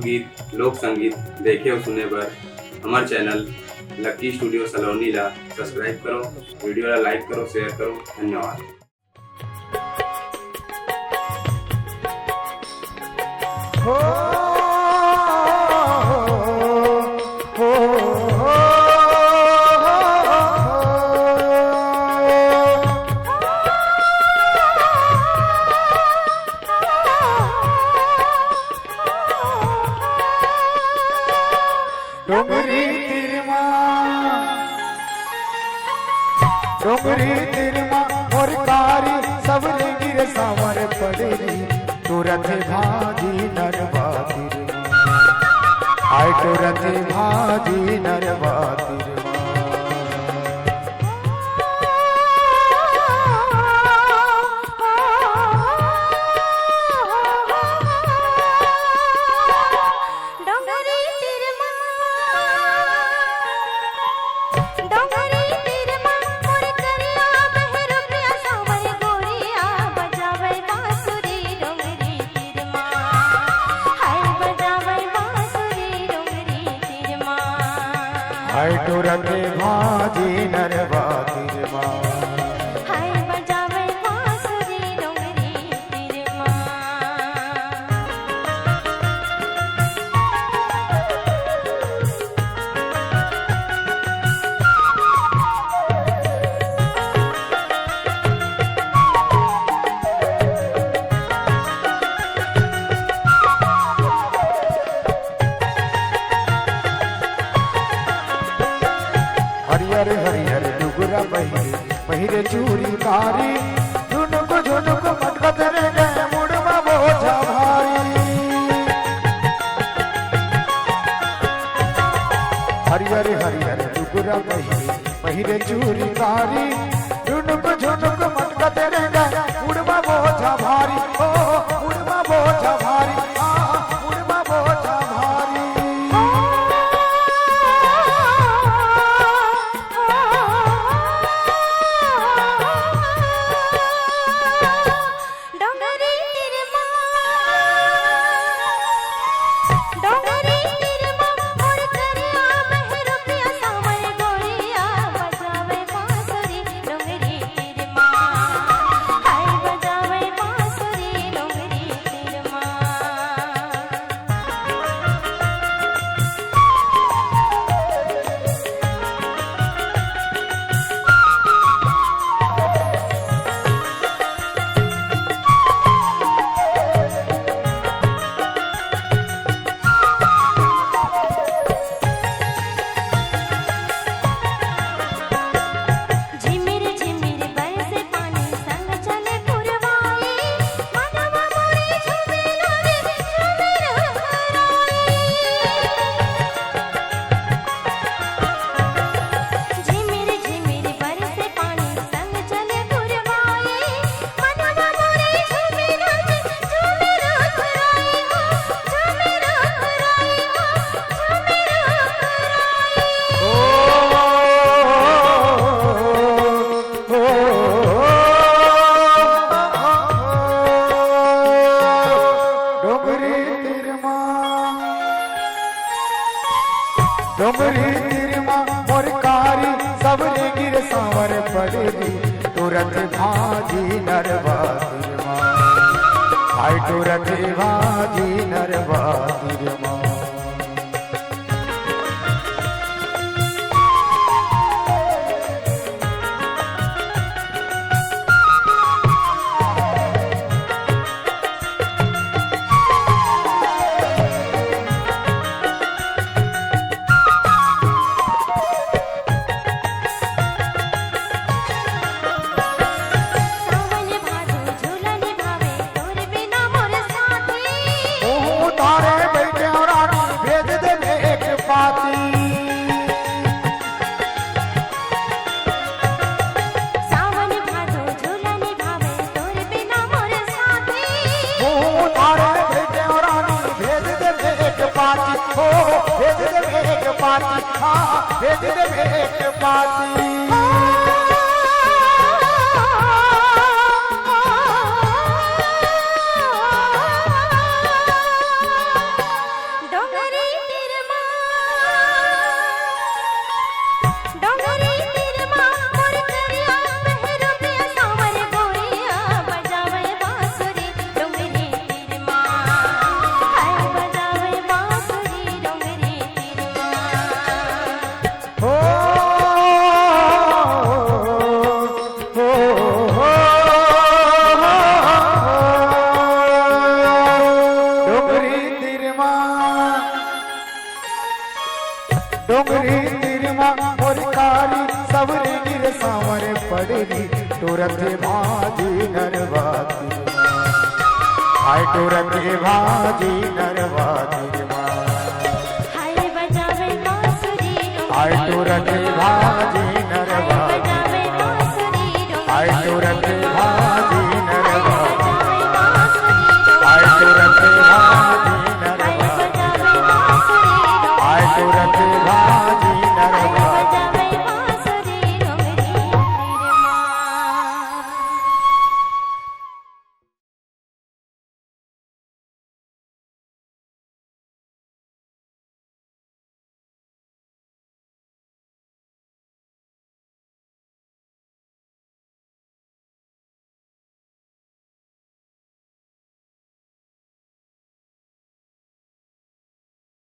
लोकगीत लोक संगीत देखे और सुने बर हमार चैनल लकी स्टूडियो सलोनी ला सब्सक्राइब करो, वीडियो ला लाइक करो, शेयर करो। धन्यवाद। डोंगरी तिरमा मोर कारी सबरे गिर सावर पड़ेरी तुरंत भाजी नरवातिर आय तुरंत भाजी नरवातिर हाय तुरंत भाजी नरवातिर हाय बजावे बांसुरी डोंगरी तिरमा। हरियर हरियर डुगरा पहिरे चूड़ी कारी झुनुक झुनुक मटकत रे गए मुड़मा बोझा भारी हरियर हरियर डुगरा पहिरे चूड़ी कारी झुनुक झुनुक मटकत रे गए मुड़मा बोझा भारी ओ मुड़मा बोझा भारी मुड़मा बोझा भारी डोंगरी तिरमा मोर कारी सबरे गिर सावर पड़ेरी तुरंत भाजी नरवातिर हाय तुरंत भाजी नरवातिर भेज दे एक पाती सवरे गिर सामरे पड़री टोरते भाजी नरवाती हाय टोरते भाजी नरवाती हाय बजावे बांसुरी हाय टोरते भाजी